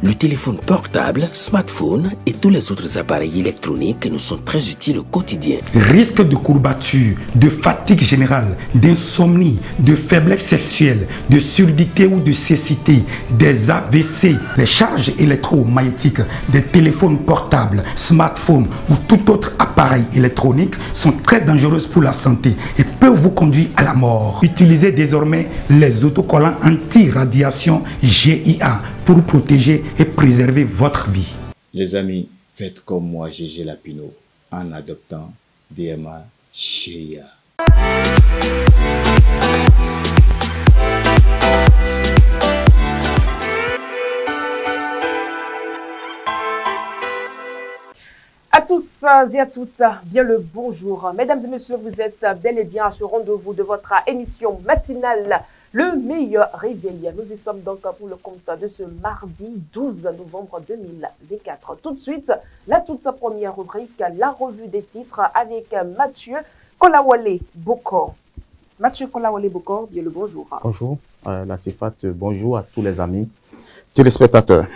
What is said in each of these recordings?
Le téléphone portable, smartphone et tous les autres appareils électroniques nous sont très utiles au quotidien. Risque de courbature, de fatigue générale, d'insomnie, de faiblesse sexuelle, de surdité ou de cécité, des AVC. Les charges électromagnétiques des téléphones portables, smartphones ou tout autre appareil électronique sont très dangereuses pour la santé et peuvent vous conduire à la mort. Utilisez désormais les autocollants anti-radiation GIA pour protéger et préserver votre vie. Les amis, faites comme moi, Gégé Lapino, en adoptant DMA GIA. À tous et à toutes, bien le bonjour. Mesdames et messieurs, vous êtes bel et bien à ce rendez-vous de votre émission matinale, le meilleur réveil. Nous y sommes donc pour le compte de ce mardi 12 novembre 2024. Tout de suite, la toute première rubrique, la revue des titres avec Mathieu Kolawole Bokor. Mathieu Kolawole Bokor, bien le bonjour. Bonjour, Latifat, bonjour à tous les amis téléspectateurs.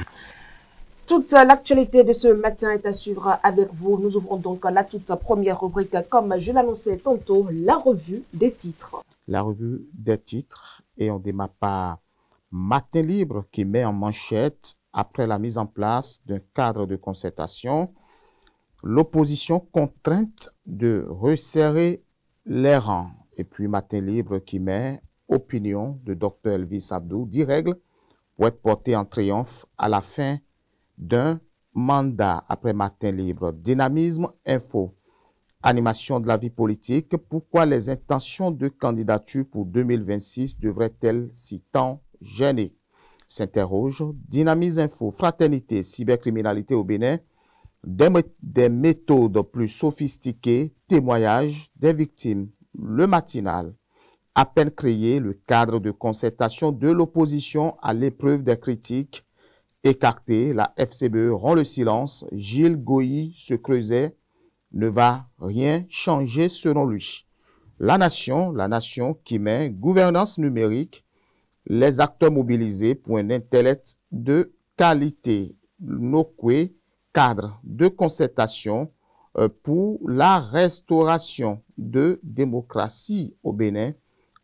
Toute l'actualité de ce matin est à suivre avec vous. Nous ouvrons donc la toute première rubrique, comme je l'annonçais tantôt, la revue des titres. La revue des titres, et on démarre par Matin Libre qui met en manchette, après la mise en place d'un cadre de concertation, l'opposition contrainte de resserrer les rangs. Et puis Matin Libre qui met opinion de Dr Elvis Abdou, 10 règles pour être portées en triomphe à la fin d'un mandat. Après Matin Libre, Dynamisme Info, animation de la vie politique, pourquoi les intentions de candidature pour 2026 devraient-elles si tant gêner? S'interroge Dynamisme Info, fraternité, cybercriminalité au Bénin, des méthodes plus sophistiquées, témoignages des victimes, le matinal. À peine créé, le cadre de concertation de l'opposition à l'épreuve des critiques. Écarté, la FCBE rend le silence. Gilles Goyi se creusait, ne va rien changer selon lui. La nation qui met gouvernance numérique, les acteurs mobilisés pour un intellect de qualité. Nokwe, cadre de concertation pour la restauration de démocratie au Bénin.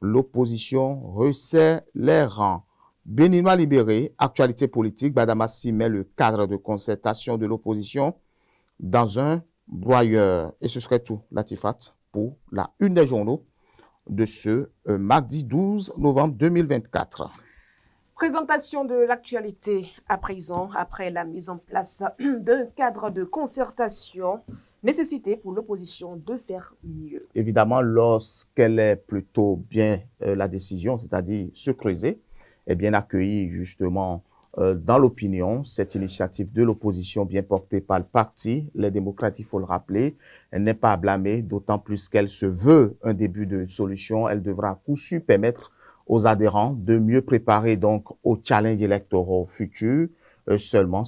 L'opposition resserre les rangs. Béninois libéré, actualité politique, Badamassi met le cadre de concertation de l'opposition dans un broyeur. Et ce serait tout, Latifat, pour la une des journaux de ce mardi 12 novembre 2024. Présentation de l'actualité à présent, après la mise en place d'un cadre de concertation, nécessité pour l'opposition de faire mieux. Évidemment, lorsqu'elle est plutôt bien la décision, c'est-à-dire se creuser, est bien accueilli justement dans l'opinion. Cette initiative de l'opposition bien portée par le parti, les démocrates, il faut le rappeler, elle n'est pas à blâmer, d'autant plus qu'elle se veut un début de solution. Elle devra à coup sûr permettre aux adhérents de mieux préparer donc aux challenges électoraux futurs. Seulement,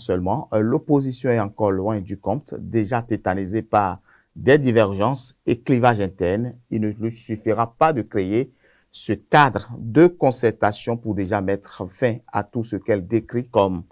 l'opposition est encore loin du compte, déjà tétanisée par des divergences et clivages internes. Il ne lui suffira pas de créer ce cadre de concertation pour déjà mettre fin à tout ce qu'elle décrit comme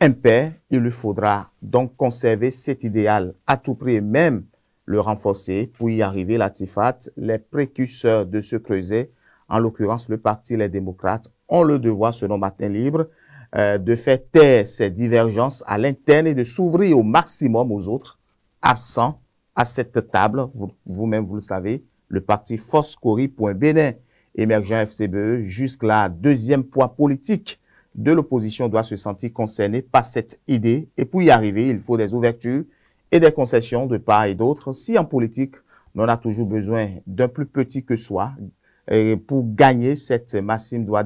impair. Il lui faudra donc conserver cet idéal à tout prix et même le renforcer. Pour y arriver, Latifat, les précurseurs de ce creuset, en l'occurrence le parti Les Démocrates, ont le devoir, selon Matin Libre, de faire taire ces divergences à l'interne et de s'ouvrir au maximum aux autres absents à cette table. Vous-même, vous le savez, le parti Foscori.Bénin, émergent FCBE, jusque-là, deuxième poids politique de l'opposition doit se sentir concerné par cette idée. Et pour y arriver, il faut des ouvertures et des concessions de part et d'autre. Si en politique, on a toujours besoin d'un plus petit que soi, pour gagner, cette maxime doit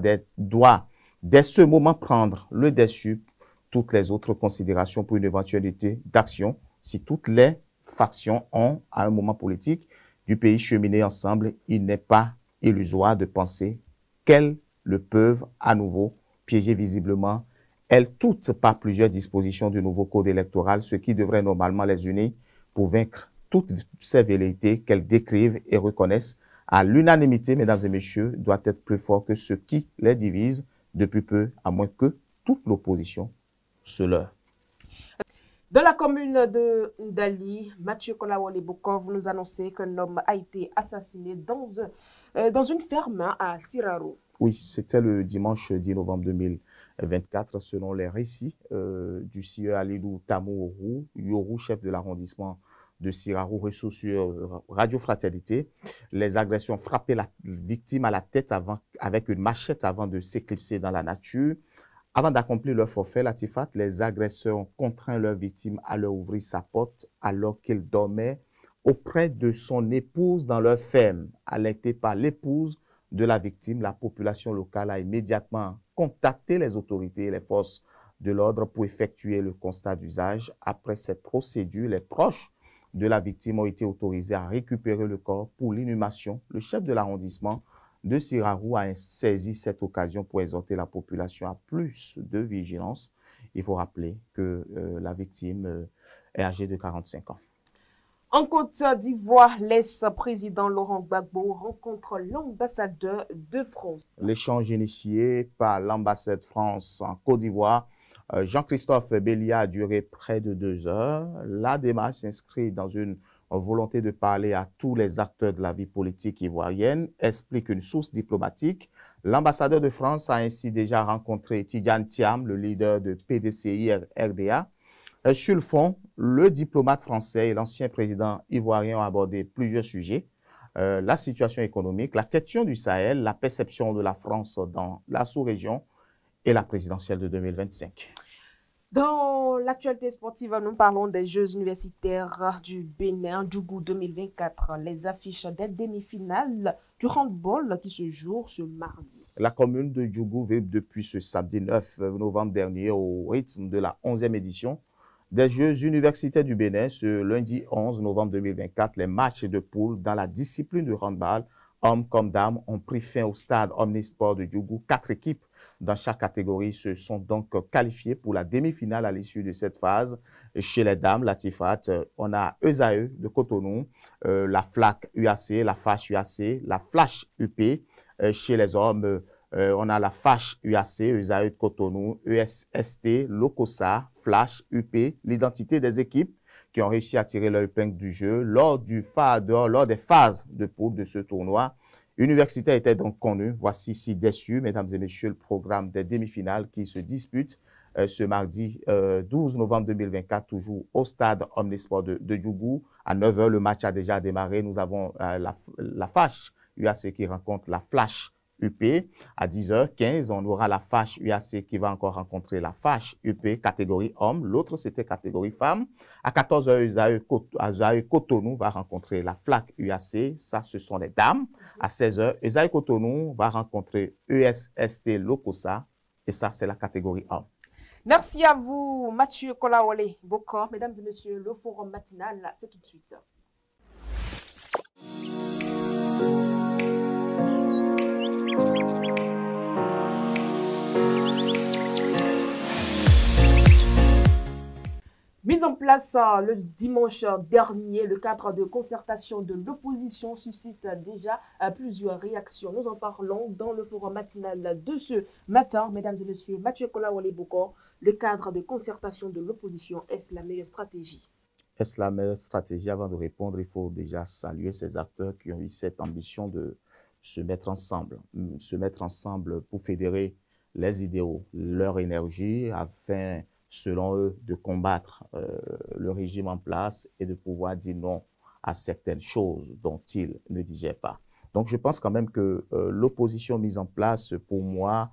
dès ce moment prendre le dessus toutes les autres considérations pour une éventualité d'action. Si toutes les factions ont, à un moment politique du pays, cheminé ensemble, il n'est pas illusoire de penser qu'elles le peuvent à nouveau piéger visiblement, elles toutes par plusieurs dispositions du nouveau code électoral, ce qui devrait normalement les unir pour vaincre toutes ces velléités qu'elles décrivent et reconnaissent à l'unanimité, mesdames et messieurs, doit être plus fort que ce qui les divise depuis peu, à moins que toute l'opposition se leurre. Dans la commune de Ndali, Mathieu Kolawole Bokov nous annonçait qu'un homme a été assassiné dans une ferme à Siraro. Oui, c'était le dimanche 10 novembre 2024, selon les récits du sieur Alilou Tamou Yorou, chef de l'arrondissement de Siraro, reçu sur Radio Fraternité. Les agressions frappaient la victime à la tête avec une machette avant de s'éclipser dans la nature. Avant d'accomplir leur forfait, Latifat, les agresseurs ont contraint leur victime à leur ouvrir sa porte alors qu'il dormait auprès de son épouse dans leur ferme. Alertée par l'épouse de la victime, la population locale a immédiatement contacté les autorités et les forces de l'ordre pour effectuer le constat d'usage. Après cette procédure, les proches de la victime ont été autorisés à récupérer le corps pour l'inhumation. Le chef de l'arrondissement de Sirarou a saisi cette occasion pour exhorter la population à plus de vigilance. Il faut rappeler que la victime est âgée de 45 ans. En Côte d'Ivoire, l'ex-président Laurent Gbagbo rencontre l'ambassadeur de France. L'échange initié par l'ambassade de France en Côte d'Ivoire, Jean-Christophe Bélia, a duré près de 2 heures. La démarche s'inscrit dans une volonté de parler à tous les acteurs de la vie politique ivoirienne, explique une source diplomatique. L'ambassadeur de France a ainsi déjà rencontré Tidjane Thiam, le leader de PDCI-RDA. Sur le fond, le diplomate français et l'ancien président ivoirien ont abordé plusieurs sujets. La situation économique, la question du Sahel, la perception de la France dans la sous-région et la présidentielle de 2025. Dans l'actualité sportive, nous parlons des Jeux universitaires du Bénin, Djougou 2024. Les affiches des demi-finales du handball qui se jouent ce mardi. La commune de Djougou vit depuis ce samedi 9 novembre dernier au rythme de la 11e édition des Jeux universitaires du Bénin. Ce lundi 11 novembre 2024, les matchs de poule dans la discipline du handball, hommes comme dames, ont pris fin au stade Omnisport de Djougou. 4 équipes dans chaque catégorie se sont donc qualifiées pour la demi-finale à l'issue de cette phase. Chez les dames, Latifat, on a ESAE de Cotonou, la FLAC UAC, la FACH UAC, la Flash UP. Chez les hommes, on a la FACH UAC, ESAE de Cotonou, ESST, Locosa, Flash UP. L'identité des équipes qui ont réussi à tirer leur épingle du jeu lors des phases de poule de ce tournoi. L'université était donc connue. Voici si déçu, mesdames et messieurs, le programme des demi-finales qui se disputent ce mardi 12 novembre 2024, toujours au stade Omnisport de Djougou. À 9 h, le match a déjà démarré. Nous avons la FACH UAC qui rencontre la Flash UP. À 10h15, on aura la FACH UAC qui va encore rencontrer la FACH UP catégorie homme. L'autre, c'était catégorie femme. À 14h, ESAE Cotonou va rencontrer la FLAC UAC. Ça, ce sont les dames. À 16h, ESAE Cotonou va rencontrer ESST Locosa. Et ça, c'est la catégorie homme. Merci à vous, Mathieu Kolawole Bokor. Mesdames et messieurs, le forum matinal, c'est tout de suite. Mise en place le dimanche dernier, le cadre de concertation de l'opposition suscite déjà plusieurs réactions. Nous en parlons dans le forum matinal de ce matin. Mesdames et messieurs, Mathieu Kolawole Bokor, le cadre de concertation de l'opposition, est-ce la meilleure stratégie? Est-ce la meilleure stratégie? Avant de répondre, il faut déjà saluer ces acteurs qui ont eu cette ambition de se mettre ensemble pour fédérer les idéaux, leur énergie, afin, selon eux, de combattre le régime en place et de pouvoir dire non à certaines choses dont ils ne disaient pas. Donc, je pense quand même que l'opposition mise en place, pour moi,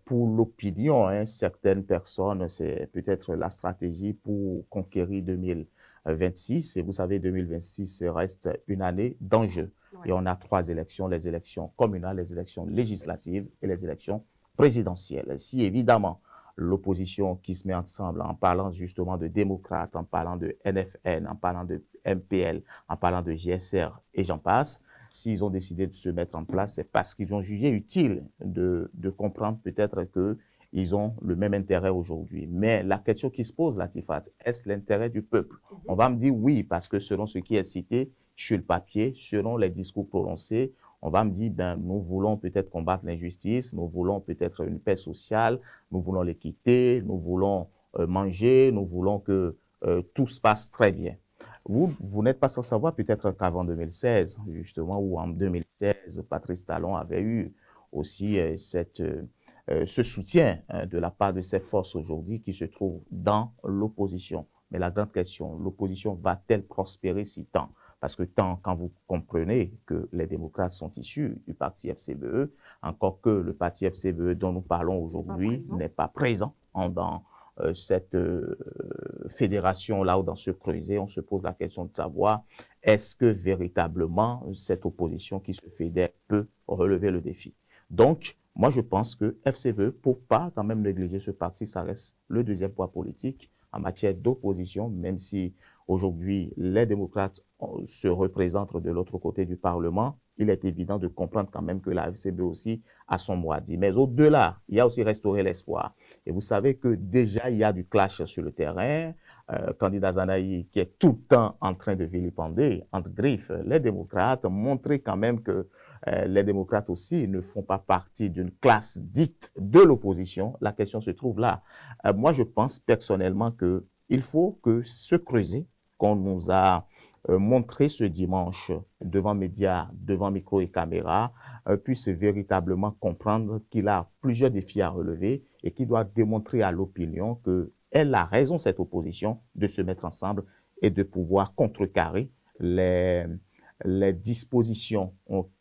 pour l'opinion, certaines personnes, c'est peut-être la stratégie pour conquérir 2026. Et vous savez, 2026 reste une année d'enjeu. Et on a 3 élections, les élections communales, les élections législatives et les élections présidentielles. Si évidemment, l'opposition qui se met ensemble en parlant justement de démocrates, en parlant de NFN, en parlant de MPL, en parlant de GSR et j'en passe, s'ils ont décidé de se mettre en place, c'est parce qu'ils ont jugé utile de comprendre peut-être qu'ils ont le même intérêt aujourd'hui. Mais la question qui se pose, Latifat, est-ce l'intérêt du peuple? On va me dire oui, parce que selon ce qui est cité sur le papier, selon les discours prononcés, on va me dire, ben, nous voulons peut-être combattre l'injustice, nous voulons peut-être une paix sociale, nous voulons l'équité, nous voulons manger, nous voulons que tout se passe très bien. Vous n'êtes pas sans savoir peut-être qu'avant 2016, justement, ou en 2016, Patrice Talon avait eu aussi ce soutien de la part de ces forces aujourd'hui qui se trouvent dans l'opposition. Mais la grande question, l'opposition va-t-elle prospérer si tant? Parce que tant, quand vous comprenez que les démocrates sont issus du parti FCBE, encore que le parti FCBE dont nous parlons aujourd'hui n'est pas présent dans cette fédération-là ou dans ce creuset, on se pose la question de savoir est-ce que véritablement cette opposition qui se fédère peut relever le défi. Donc, moi je pense que FCBE, pour pas quand même négliger ce parti, ça reste le deuxième poids politique en matière d'opposition, même si aujourd'hui les démocrates se représentent de l'autre côté du Parlement, il est évident de comprendre quand même que la FCBE aussi a son mot à dire. Mais au-delà, il y a aussi restaurer l'espoir. Et vous savez que déjà, il y a du clash sur le terrain. Candidat Zanaï, qui est tout le temps en train de vilipender, entre griffes, les démocrates, montrer quand même que les démocrates aussi ne font pas partie d'une classe dite de l'opposition. La question se trouve là. Moi, je pense personnellement qu'il faut que ce creuset qu'on nous a montré ce dimanche devant médias, devant micro et caméra, puisse véritablement comprendre qu'il a plusieurs défis à relever et qu'il doit démontrer à l'opinion qu'elle a raison, cette opposition, de se mettre ensemble et de pouvoir contrecarrer les dispositions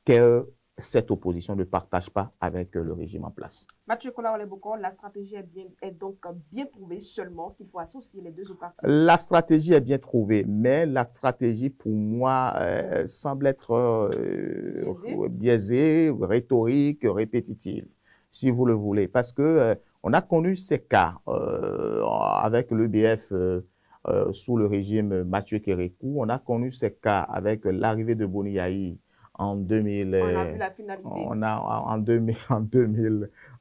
que cette opposition ne partage pas avec le régime en place. Mathieu Kolaoleboko, la stratégie est donc bien trouvée, seulement qu'il faut associer les deux parties. La stratégie est bien trouvée, mais la stratégie pour moi semble être biaisée, rhétorique, répétitive, si vous le voulez, parce que on a connu ces cas avec l'EBF sous le régime Mathieu Kérékou, on a connu ces cas avec l'arrivée de Boni Yahi en 2000, on a vu la finalité.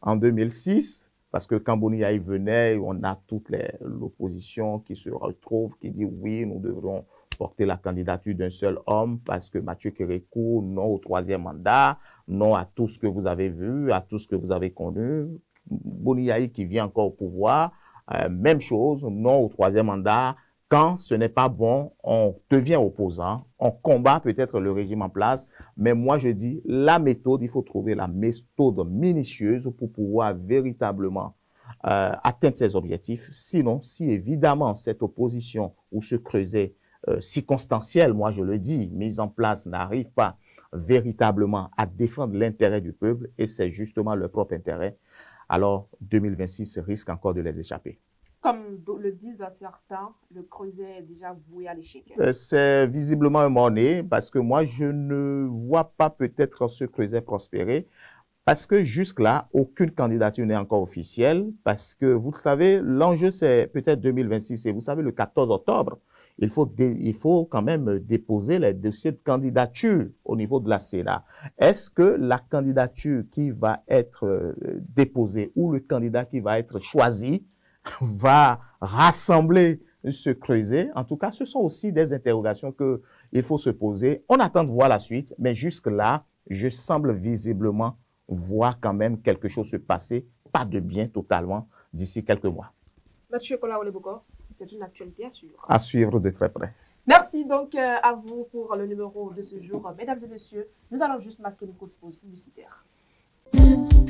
En 2006, parce que quand Boni Yahi venait, on a toute l'opposition qui se retrouve, qui dit oui, nous devrons porter la candidature d'un seul homme, parce que Mathieu Kérékou, non au troisième mandat, non à tout ce que vous avez vu, à tout ce que vous avez connu. Boni Yahi qui vient encore au pouvoir, même chose, non au troisième mandat. Quand ce n'est pas bon, on devient opposant, on combat peut-être le régime en place, mais moi je dis la méthode, il faut trouver la méthode minutieuse pour pouvoir véritablement atteindre ses objectifs. Sinon, si évidemment cette opposition ou ce creuset circonstanciel, moi je le dis, mise en place n'arrive pas véritablement à défendre l'intérêt du peuple, et c'est justement leur propre intérêt, alors 2026 risque encore de les échapper. Comme le disent certains, le creuset est déjà voué à l'échec. C'est visiblement un monnaie, parce que moi, je ne vois pas peut-être ce creuset prospérer, parce que jusque-là, aucune candidature n'est encore officielle, parce que, vous le savez, l'enjeu, c'est peut-être 2026, et vous savez, le 14 octobre, il faut quand même déposer les dossiers de candidature au niveau de la Sénat. Est-ce que la candidature qui va être déposée ou le candidat qui va être choisi va rassembler ce creuset? En tout cas, ce sont aussi des interrogations qu'il faut se poser. On attend de voir la suite, mais jusque-là, je semble visiblement voir quand même quelque chose se passer, pas de bien totalement, d'ici quelques mois. Mathieu Kolaoleboko, c'est une actualité à suivre. À suivre de très près. Merci donc à vous pour le numéro de ce jour. Mesdames et messieurs, nous allons juste marquer une courte pause publicitaire.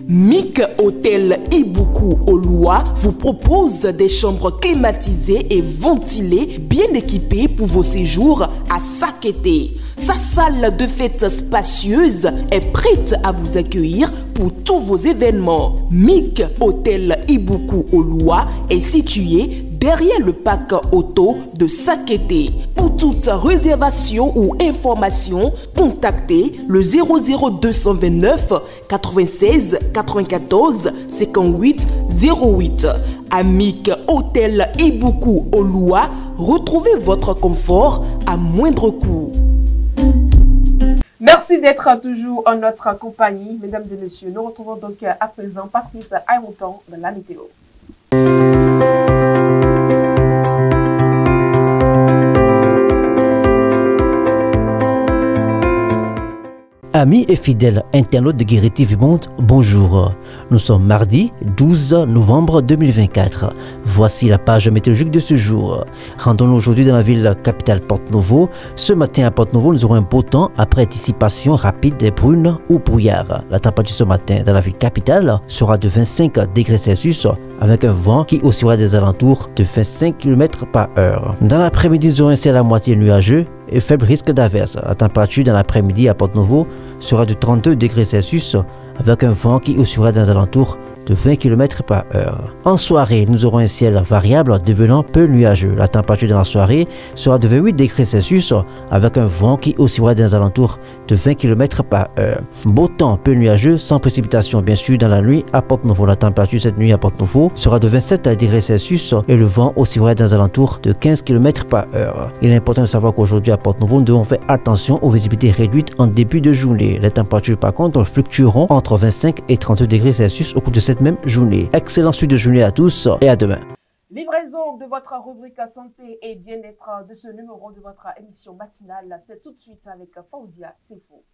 MIC Hôtel Ibuku Oloa vous propose des chambres climatisées et ventilées, bien équipées pour vos séjours à Sakété. Sa salle de fête spacieuse est prête à vous accueillir pour tous vos événements. MIC Hôtel Ibuku Oloa est situé derrière le parc auto de Sakété. Pour toute réservation ou information, contactez le 00229 96 94 58 08. Amic Hôtel Ibuku Oloa, retrouvez votre confort à moindre coût. Merci d'être toujours en notre compagnie, mesdames et messieurs. Nous retrouvons donc à présent Patrice Aïroutan dans la météo. Amis et fidèles internautes de Guérit TV Monde, bonjour. Nous sommes mardi 12 novembre 2024. Voici la page météorologique de ce jour. Rendons-nous aujourd'hui dans la ville capitale Porto-Novo. Ce matin à Porto-Novo, nous aurons un beau temps après dissipation rapide des brunes ou brouillard. La température ce matin dans la ville capitale sera de 25 degrés Celsius avec un vent qui oscillera des alentours de 25 km/h. Dans l'après-midi, nous aurons un ciel à moitié nuageux et faible risque d'averse. La température dans l'après-midi à Porto-Novo sera de 32 degrés Celsius avec un vent qui oscillera dans les alentours de 20 km/h. En soirée, nous aurons un ciel variable devenant peu nuageux. La température dans la soirée sera de 28 degrés Celsius avec un vent qui oscillera dans les alentours de 20 km/h. Beau temps peu nuageux, sans précipitation bien sûr dans la nuit à Porto-Novo. La température cette nuit à Porto-Novo sera de 27 degrés Celsius et le vent oscillera dans les alentours de 15 km/h. Il est important de savoir qu'aujourd'hui à Porto-Novo, nous devons faire attention aux visibilités réduites en début de journée. Les températures par contre fluctueront entre 25 et 32 degrés Celsius au cours de cette même journée. Excellent suite de journée à tous et à demain. Livraison de votre rubrique santé et bien-être de ce numéro de votre émission matinale. C'est tout de suite avec Fauzia Sefo.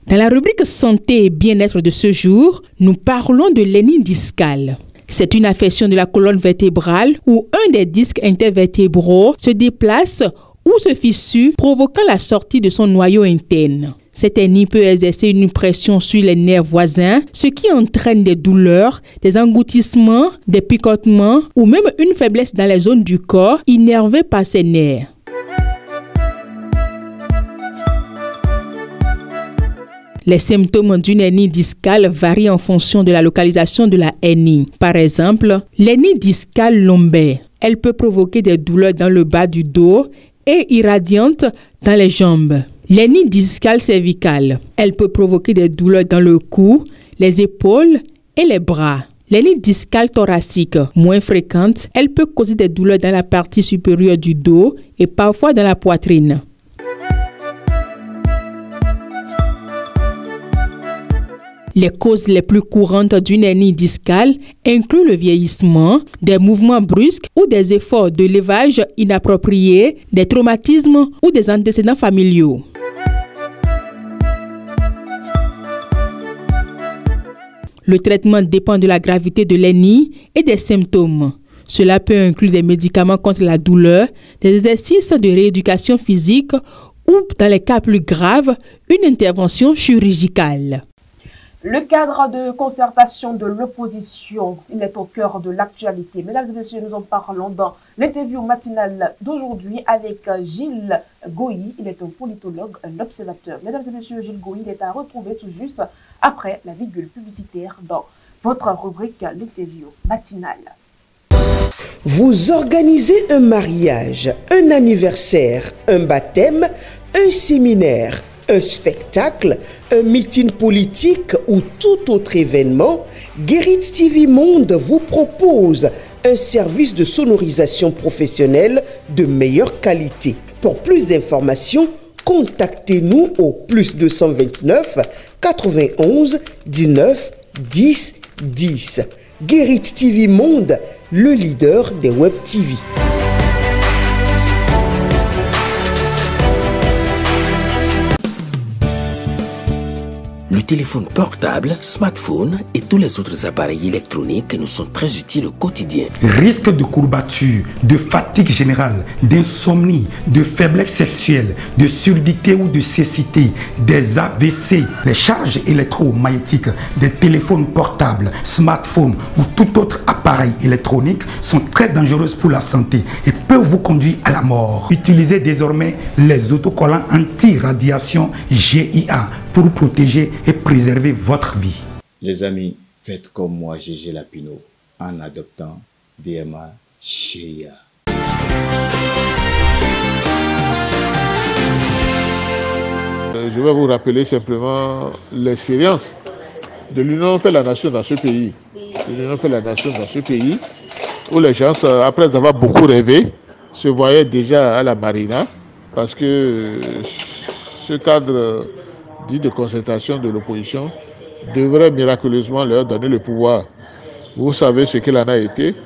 Dans la rubrique santé et bien-être de ce jour, nous parlons de l'hernie discale. C'est une affection de la colonne vertébrale où un des disques intervertébraux se déplace ou se fissure, provoquant la sortie de son noyau interne. Cette hernie peut exercer une pression sur les nerfs voisins, ce qui entraîne des douleurs, des engloutissements, des picotements ou même une faiblesse dans les zones du corps innervées par ces nerfs. Les symptômes d'une hernie discale varient en fonction de la localisation de la hernie. Par exemple, l'hernie discale lombaire. Elle peut provoquer des douleurs dans le bas du dos et irradiante dans les jambes. L'hernie discale cervicale. Elle peut provoquer des douleurs dans le cou, les épaules et les bras. L'hernie discale thoracique, moins fréquente, elle peut causer des douleurs dans la partie supérieure du dos et parfois dans la poitrine. Les causes les plus courantes d'une hernie discale incluent le vieillissement, des mouvements brusques ou des efforts de levage inappropriés, des traumatismes ou des antécédents familiaux. Le traitement dépend de la gravité de l'hernie et des symptômes. Cela peut inclure des médicaments contre la douleur, des exercices de rééducation physique ou, dans les cas plus graves, une intervention chirurgicale. Le cadre de concertation de l'opposition, il est au cœur de l'actualité. Mesdames et messieurs, nous en parlons dans l'interview matinale d'aujourd'hui avec Gilles Goyi. Il est un politologue, un observateur. Mesdames et messieurs, Gilles Goyi est à retrouver tout juste après la virgule publicitaire dans votre rubrique l'interview matinale. Vous organisez un mariage, un anniversaire, un baptême, un séminaire, un spectacle, un meeting politique ou tout autre événement, Guérit TV Monde vous propose un service de sonorisation professionnelle de meilleure qualité. Pour plus d'informations, contactez-nous au +229 91 19 10 10. Guérit TV Monde, le leader des web TV. Le téléphone portable, smartphone et tous les autres appareils électroniques nous sont très utiles au quotidien. Risque de courbature, de fatigue générale, d'insomnie, de faiblesse sexuelle, de surdité ou de cécité, des AVC, les charges électromagnétiques des téléphones portables, smartphones ou tout autre appareil électronique sont très dangereuses pour la santé et peuvent vous conduire à la mort. Utilisez désormais les autocollants anti-radiation GIA pour protéger et préserver votre vie. Les amis, faites comme moi, GG Lapino, en adoptant DMA GIA. Je vais vous rappeler simplement l'expérience de l'Union fait la nation dans ce pays. L'Union fait la nation dans ce pays où les gens, après avoir beaucoup rêvé, se voyaient déjà à la marina parce que ce cadre dit de concertation de l'opposition devrait miraculeusement leur donner le pouvoir. Vous savez ce qu'il en a été.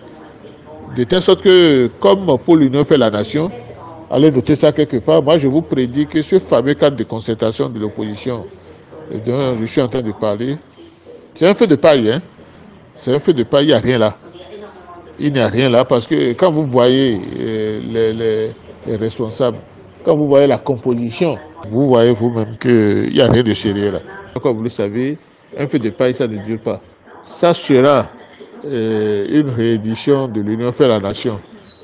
De telle sorte que, comme pour l'Union fait la nation, allez noter ça quelque part, moi je vous prédis que ce fameux cadre de concertation de l'opposition dont je suis en train de parler, c'est un feu de paille, hein. C'est un feu de paille, il n'y a rien là. Il n'y a rien là parce que quand vous voyez les responsables, quand vous voyez la composition, vous voyez vous-même qu'il n'y a rien de sérieux là. Comme vous le savez, un feu de paille, ça ne dure pas. Ça sera une réédition de l'Union fait la nation.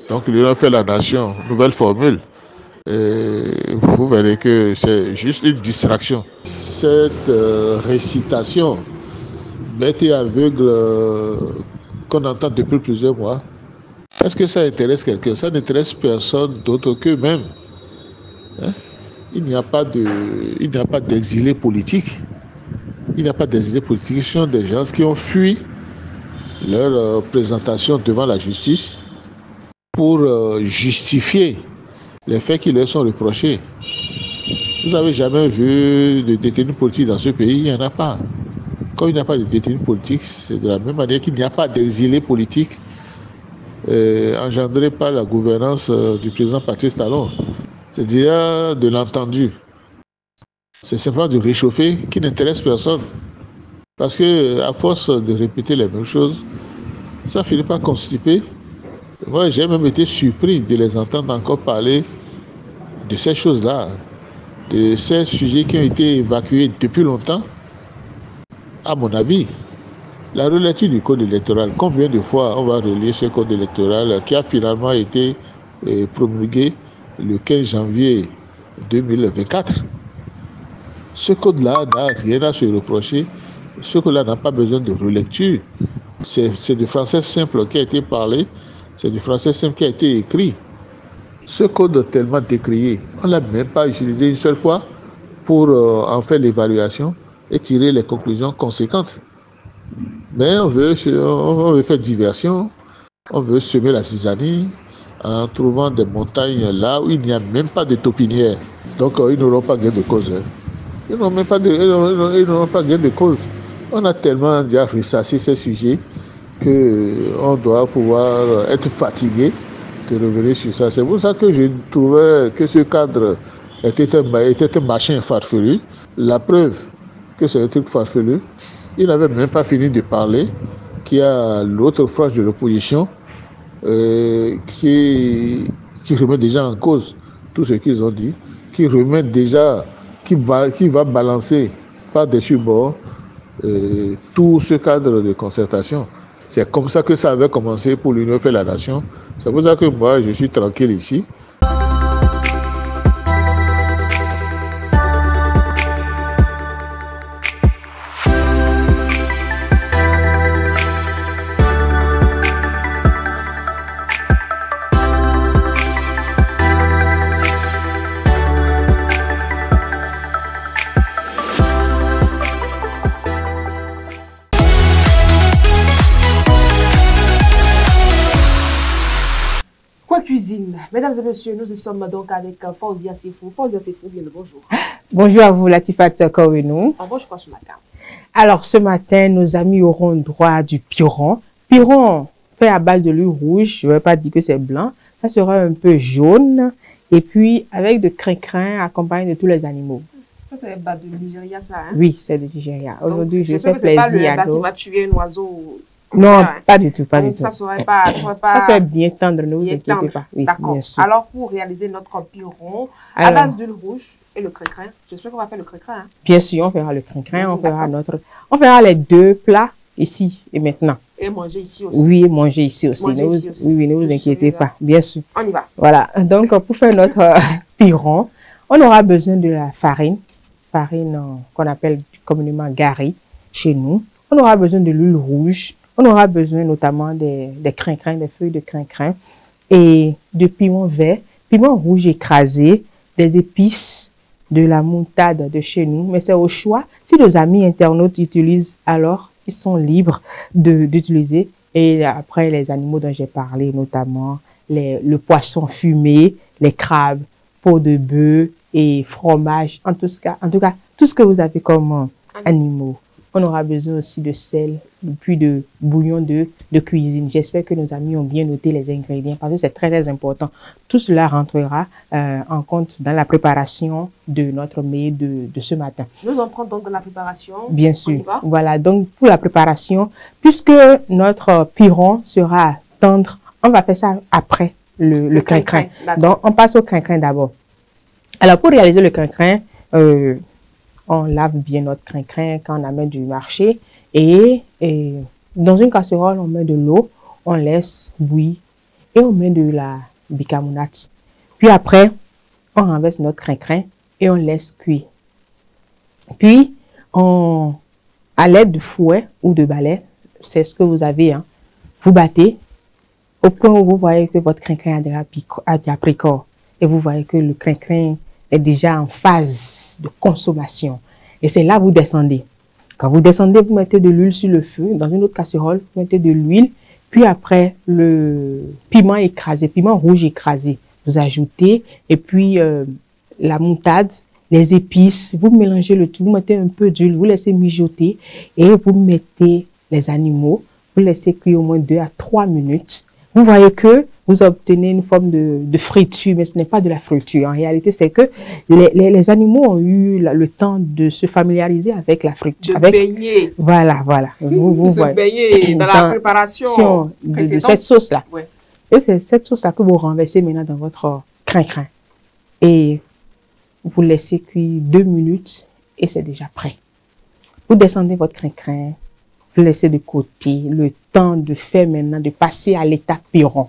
Donc l'Union fait la nation, nouvelle formule. Vous verrez que c'est juste une distraction. Cette récitation bête et aveugle qu'on entend depuis plusieurs mois, est-ce que ça intéresse quelqu'un? Ça n'intéresse personne d'autre qu'eux-mêmes. Hein? Il n'y a pas d'exilés politiques. Il n'y a pas d'exilés politiques. Ce sont des gens qui ont fui leur présentation devant la justice pour justifier les faits qui leur sont reprochés. Vous n'avez jamais vu de détenus politiques dans ce pays? Il n'y en a pas. Comme il n'y a pas de détenus politiques, c'est de la même manière qu'il n'y a pas d'exilés politiques engendrés par la gouvernance du président Patrice Talon. C'est-à-dire de l'entendu. C'est simplement de réchauffer qui n'intéresse personne. Parce que à force de répéter les mêmes choses, ça finit par constiper. Moi, j'ai même été surpris de les entendre encore parler de ces choses-là, de ces sujets qui ont été évacués depuis longtemps. À mon avis, la relecture du code électoral, combien de fois on va relire ce code électoral qui a finalement été promulgué le 15 janvier 2024. Ce code-là n'a rien à se reprocher. Ce code-là n'a pas besoin de relecture. C'est du français simple qui a été parlé, c'est du français simple qui a été écrit. Ce code tellement décrié, on ne l'a même pas utilisé une seule fois pour en faire l'évaluation et tirer les conclusions conséquentes. Mais on veut faire diversion, on veut semer la zizanie en trouvant des montagnes là où il n'y a même pas de taupinière. Donc ils n'auront pas gain de cause. Hein. Ils n'auront pas gain de cause. On a tellement déjà ressassé ces sujets qu'on doit pouvoir être fatigué de revenir sur ça. C'est pour ça que je trouvais que ce cadre était un machin farfelu. La preuve que c'est un truc farfelu, il n'avait même pas fini de parler, qu'il y a l'autre frange de l'opposition qui remet déjà en cause tout ce qu'ils ont dit, qui va balancer par-dessus bord tout ce cadre de concertation. C'est comme ça que ça avait commencé pour l'Union fait la nation. C'est pour ça que moi, je suis tranquille ici. Mesdames et messieurs, nous sommes donc avec Fauzia Sefou. Fauzia Sefou, bien le bonjour. Bonjour à vous, Latifat Kouenou. En mange quoi ce matin? Alors, ce matin, nos amis auront droit du piron. Piron fait à base de l'huile rouge. Je ne vais pas dire que c'est blanc. Ça sera un peu jaune. Et puis, avec de crin-crin accompagné de tous les animaux. Ça, c'est le bas de Nigeria, ça, hein? Oui, c'est de Nigeria. Aujourd'hui, je fais C'est plaisir pas le bas à qui va tuer un oiseau. Non, hein? pas du tout, pas du tout. Ça serait pas... Ça serait bien tendre, ne vous inquiétez pas. Oui, d'accord. Alors, pour réaliser notre piron, à base d'huile rouge et le crin-crin, j'espère qu'on va faire le crin-crin. Hein? Bien sûr, on fera le crin-crin, on fera les deux plats ici et maintenant. Et manger ici aussi. Oui, manger ici aussi. Oui, ne vous inquiétez pas, bien sûr. On y va. Voilà, donc pour faire notre piron, on aura besoin de la farine qu'on appelle communément gari chez nous. On aura besoin de l'huile rouge. On aura besoin notamment des crin-crin, des feuilles de crin-crin et de piment vert, piment rouge écrasé, des épices, de la moutarde de chez nous. Mais c'est au choix. Si nos amis internautes utilisent, alors ils sont libres d'utiliser. Et après, les animaux dont j'ai parlé, notamment le poisson fumé, les crabes, peau de bœuf et fromage. En tout cas, tout ce que vous avez comme animaux. On aura besoin aussi de sel, puis de bouillon de cuisine. J'espère que nos amis ont bien noté les ingrédients parce que c'est très, très important. Tout cela rentrera en compte dans la préparation de notre mets de ce matin. Nous entrons donc dans la préparation. Bien sûr. Voilà, donc pour la préparation, puisque notre piron sera tendre, on va faire ça après le crin-crin. Donc, on passe au crin-crin d'abord. Alors, pour réaliser le crin-crin, on lave bien notre crin-crin quand on amène du marché et dans une casserole, on met de l'eau, on laisse bouillir et on met de la bicarbonate. Puis après, on renverse notre crin-crin et on laisse cuire. Puis, à l'aide de fouet ou de balai, c'est ce que vous avez, hein, vous battez au point où vous voyez que votre crin-crin a déjà pris corps et vous voyez que le crin-crin est déjà en phase de consommation. Et c'est là que vous descendez. Quand vous descendez, vous mettez de l'huile sur le feu. Dans une autre casserole, vous mettez de l'huile. Puis après, le piment écrasé, piment rouge écrasé, vous ajoutez. Et puis, la moutarde, les épices, vous mélangez le tout. Vous mettez un peu d'huile, vous laissez mijoter. Et vous mettez les animaux. Vous laissez cuire au moins 2 à 3 minutes. Vous voyez que vous obtenez une forme de friture, mais ce n'est pas de la friture. En réalité, c'est que les animaux ont eu le temps de se familiariser avec la friture. De baigner. Voilà. Vous se baigner dans la préparation de cette sauce-là. Ouais. Et c'est cette sauce-là que vous renversez maintenant dans votre crin-crin. Et vous laissez cuire 2 minutes et c'est déjà prêt. Vous descendez votre crin-crin. Vous laissez de côté le temps de faire maintenant, de passer à l'étape piron.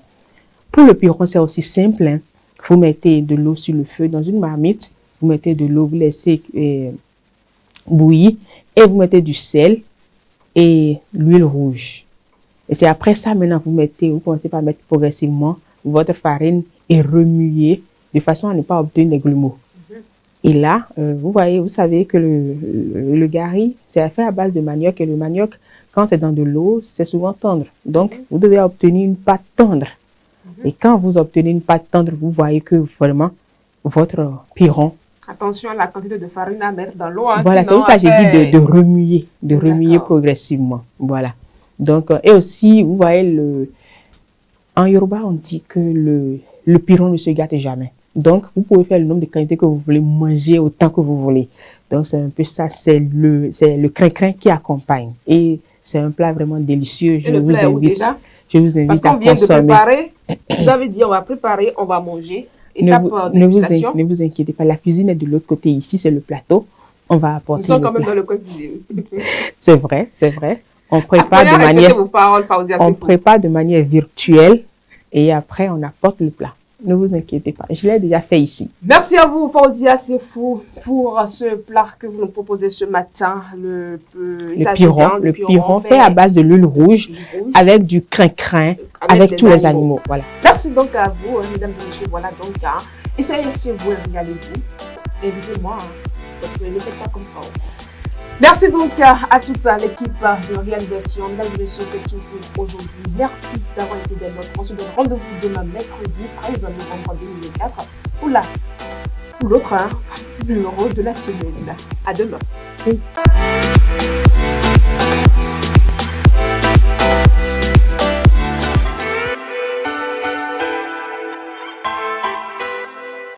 Pour le piron, c'est aussi simple. Hein. Vous mettez de l'eau sur le feu dans une marmite. Vous mettez de l'eau, vous laissez bouillir. Et vous mettez du sel et l'huile rouge. Et c'est après ça, maintenant, vous commencez par mettre progressivement votre farine et remuer de façon à ne pas obtenir des grumeaux. Et là, vous savez que le gari, c'est fait à base de manioc. Et le manioc, quand c'est dans de l'eau, c'est souvent tendre. Donc, vous devez obtenir une pâte tendre. Et quand vous obtenez une pâte tendre, vous voyez que vraiment, votre piron... Attention à la quantité de farine à mettre dans l'eau. Hein, voilà, c'est pour ça que j'ai dit de remuer progressivement. Voilà. Donc, et aussi, vous voyez, en Yoruba, on dit que le piron ne se gâte jamais. Donc, vous pouvez faire le nombre de quantités que vous voulez, manger autant que vous voulez. Donc, c'est un peu ça, c'est le crin-crin qui accompagne. Et c'est un plat vraiment délicieux. Je vous invite à consommer. Parce qu'on vient de préparer, vous avez dit on va préparer, on va manger. Ne vous inquiétez pas, la cuisine est de l'autre côté. Ici, c'est le plateau. On va apporter. Nous sommes quand même dans le coin cuisine. C'est vrai. On prépare de manière virtuelle et après, on apporte le plat. Ne vous inquiétez pas, je l'ai déjà fait ici. Merci à vous, Fauzia Sefou, pour ce plat que vous nous proposez ce matin. Le piron fait à base de l'huile rouge avec du crin-crin, avec tous les animaux. Voilà. Merci donc à vous, mesdames et messieurs. Voilà donc, essayez chez vous et régalez-vous. Invitez-moi, parce que ne faites pas comme ça. Merci donc à toute l'équipe de réalisation. Mesdames et messieurs, c'est tout pour aujourd'hui. Merci d'avoir été des nôtres. On se donne rendez-vous demain, mercredi 13 novembre 2024, pour l'autre numéro de la semaine. À demain.